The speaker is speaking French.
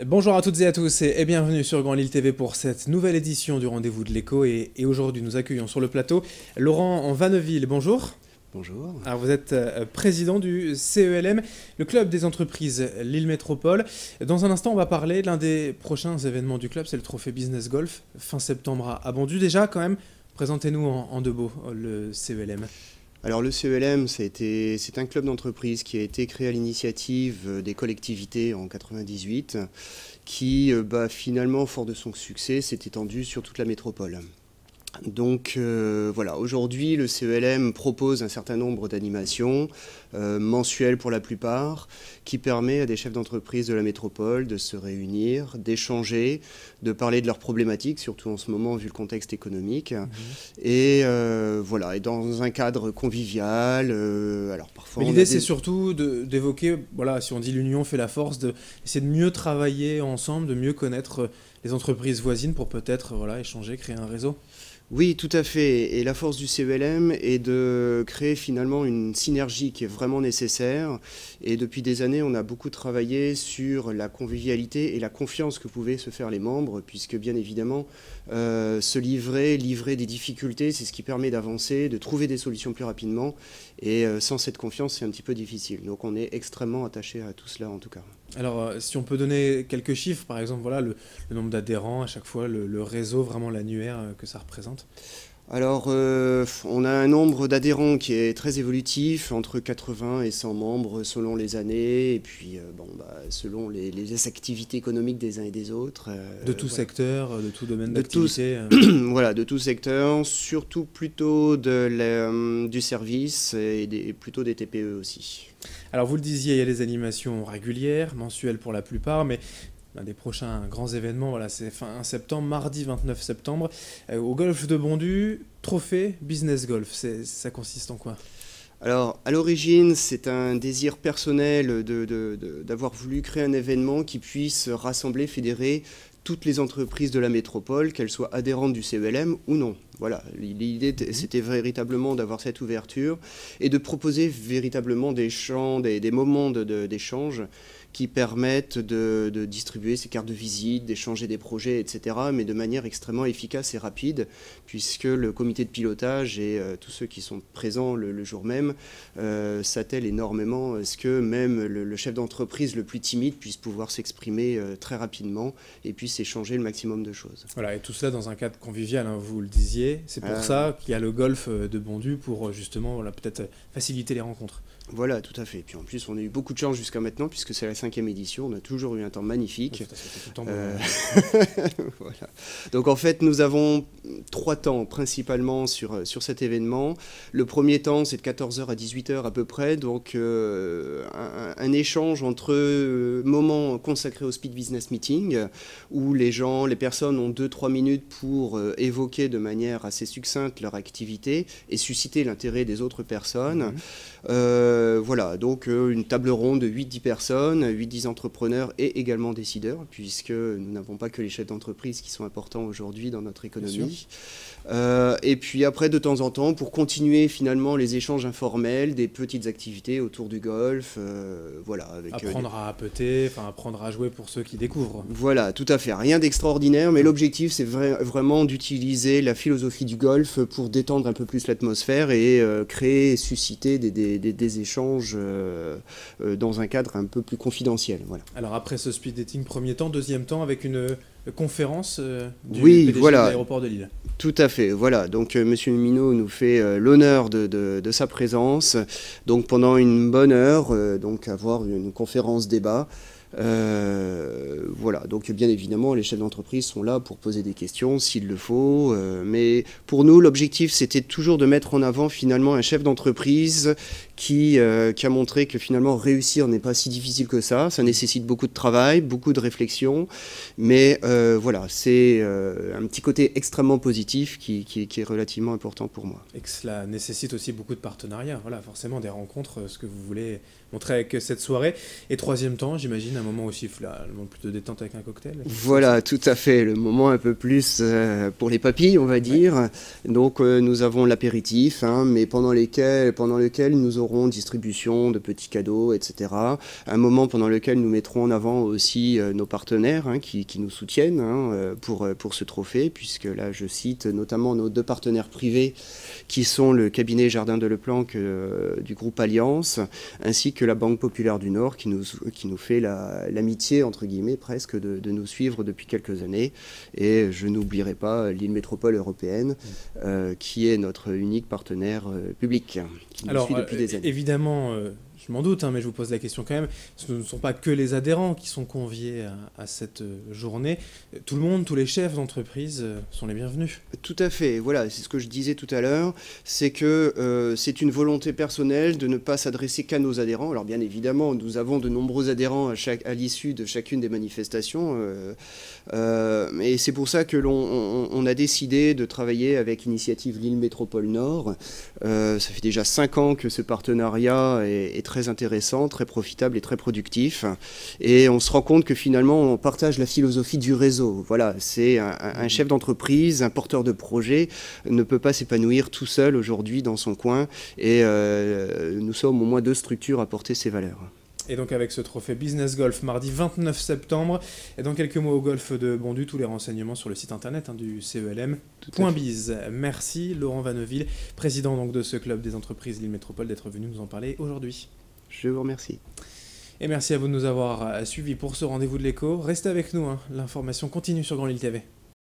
Bonjour à toutes et à tous et bienvenue sur Grand Lille TV pour cette nouvelle édition du Rendez-vous de l'Écho. Et aujourd'hui, nous accueillons sur le plateau Laurent Vanneville. Bonjour. Bonjour. Alors vous êtes président du CELM, le club des entreprises Lille Métropole. Dans un instant, on va parler de l'un des prochains événements du club, c'est le Trophée Business Golf, fin septembre à Bondu. Déjà, quand même, présentez-nous en deux mots le CELM. Alors le CELM, c'est un club d'entreprise qui a été créé à l'initiative des collectivités en 98, qui finalement, fort de son succès, s'est étendu sur toute la métropole. Donc voilà, aujourd'hui le CELM propose un certain nombre d'animations, mensuelles pour la plupart, qui permet à des chefs d'entreprise de la métropole de se réunir, d'échanger, de parler de leurs problématiques, surtout en ce moment vu le contexte économique, et voilà, et dans un cadre convivial. Alors parfois. Mais l'idée c'est surtout d'évoquer, voilà, si on dit l'union fait la force, d'essayer de mieux travailler ensemble, de mieux connaître les entreprises voisines pour peut-être voilà, échanger, créer un réseau. Oui, tout à fait. Et la force du CELM est de créer finalement une synergie qui est vraiment nécessaire. Et depuis des années, on a beaucoup travaillé sur la convivialité et la confiance que pouvaient se faire les membres, puisque bien évidemment, se livrer des difficultés, c'est ce qui permet d'avancer, de trouver des solutions plus rapidement. Et sans cette confiance, c'est un petit peu difficile. Donc on est extrêmement attaché à tout cela en tout cas. Alors, si on peut donner quelques chiffres, par exemple, voilà, le nombre d'adhérents à chaque fois, le réseau, vraiment l'annuaire que ça représente. Alors, on a un nombre d'adhérents qui est très évolutif, entre 80 et 100 membres selon les années, et puis selon les activités économiques des uns et des autres. De tout voilà. secteur, de tout domaine d'activité. Voilà, de tout secteur, surtout plutôt du service et plutôt des TPE aussi. Alors, vous le disiez, il y a des animations régulières, mensuelles pour la plupart, mais l'un des prochains grands événements, voilà, c'est fin septembre, mardi 29 septembre, au golf de Bondu, Trophée Business Golf. Ça consiste en quoi ? Alors, à l'origine, c'est un désir personnel d'avoir voulu créer un événement qui puisse rassembler, fédérer toutes les entreprises de la métropole, qu'elles soient adhérentes du CELM ou non. Voilà, l'idée, c'était véritablement d'avoir cette ouverture et de proposer véritablement des moments d'échange qui permettent de distribuer ces cartes de visite, d'échanger des projets, etc., mais de manière extrêmement efficace et rapide, puisque le comité de pilotage et tous ceux qui sont présents le jour même s'attellent énormément à ce que même le chef d'entreprise le plus timide puisse pouvoir s'exprimer très rapidement et puisse échanger le maximum de choses. Voilà, et tout cela dans un cadre convivial, hein, vous le disiez. C'est pour ça qu'il y a le golf de Bondu, pour justement voilà, peut-être faciliter les rencontres. Voilà, tout à fait. Puis en plus, on a eu beaucoup de chance jusqu'à maintenant, puisque c'est la 5e édition. On a toujours eu un temps magnifique. Tout voilà. Donc en fait, nous avons 3 temps principalement sur cet événement. Le premier temps, c'est de 14h à 18h à peu près. Donc un échange entre moments consacrés au Speed Business Meeting, où les personnes ont 2-3 minutes pour évoquer de manière assez succincte leur activité et susciter l'intérêt des autres personnes. Voilà, donc une table ronde de 8-10 personnes, 8-10 entrepreneurs et également décideurs, puisque nous n'avons pas que les chefs d'entreprise qui sont importants aujourd'hui dans notre économie. Et puis après, de temps en temps, pour continuer finalement les échanges informels, des petites activités autour du golf, voilà. Avec, apprendre à putter, apprendre à jouer pour ceux qui découvrent. Voilà, tout à fait. Rien d'extraordinaire, mais l'objectif, c'est vraiment d'utiliser la philosophie du golf pour détendre un peu plus l'atmosphère et créer, susciter des échanges dans un cadre un peu plus confidentiel. Voilà. Alors après ce speed dating, premier temps, deuxième temps, avec une conférence du PDG de l'aéroport de Lille. Tout à fait, voilà. Donc Monsieur Minot nous fait l'honneur de sa présence. Donc pendant une bonne heure, donc avoir une conférence débat. Voilà, donc bien évidemment les chefs d'entreprise sont là pour poser des questions s'il le faut, mais pour nous l'objectif c'était toujours de mettre en avant finalement un chef d'entreprise qui a montré que finalement réussir n'est pas si difficile que ça nécessite beaucoup de travail, beaucoup de réflexion, mais voilà, c'est un petit côté extrêmement positif qui est relativement important pour moi. Et que cela nécessite aussi beaucoup de partenariats, voilà, forcément des rencontres, ce que vous voulez montrer avec cette soirée. Et troisième temps, j'imagine, un moment aussi, le moment plus de détente avec un cocktail. Voilà, tout à fait, le moment un peu plus pour les papilles, on va dire. Ouais. Donc nous avons l'apéritif, hein, mais pendant lequel nous aurons distribution de petits cadeaux, etc. Un moment pendant lequel nous mettrons en avant aussi nos partenaires, hein, qui nous soutiennent, hein, pour ce trophée, puisque là je cite notamment nos 2 partenaires privés qui sont le cabinet Jardin de Leplanque du groupe Alliance, ainsi que la Banque Populaire du Nord qui nous fait l'amitié, entre guillemets, presque de nous suivre depuis quelques années. Et je n'oublierai pas l'île métropole européenne, qui est notre unique partenaire public, qui nous suit depuis des années. Évidemment, je m'en doute, hein, mais je vous pose la question quand même. Ce ne sont pas que les adhérents qui sont conviés à cette journée. Tout le monde, tous les chefs d'entreprise sont les bienvenus. Tout à fait, voilà, c'est ce que je disais tout à l'heure, c'est que c'est une volonté personnelle de ne pas s'adresser qu'à nos adhérents. Alors bien évidemment, nous avons de nombreux adhérents à l'issue de chacune des manifestations, et c'est pour ça que l'on a décidé de travailler avec Initiative Lille Métropole Nord. Ça fait déjà 5 ans que ce partenariat est très intéressant, très profitable et très productif. Et on se rend compte que finalement, on partage la philosophie du réseau. Voilà, c'est un chef d'entreprise, un porteur de projet, ne peut pas s'épanouir tout seul aujourd'hui dans son coin. Et nous sommes au moins 2 structures à porter ces valeurs. Et donc avec ce trophée Business Golf, mardi 29 septembre, et dans quelques mots au golf de Bondu, tous les renseignements sur le site internet du CELM.biz. Merci Laurent Vanneville, président donc de ce club des entreprises Lille Métropole, d'être venu nous en parler aujourd'hui. Je vous remercie. Et merci à vous de nous avoir suivis pour ce rendez-vous de l'écho. Restez avec nous, hein. L'information continue sur Grand Lille TV.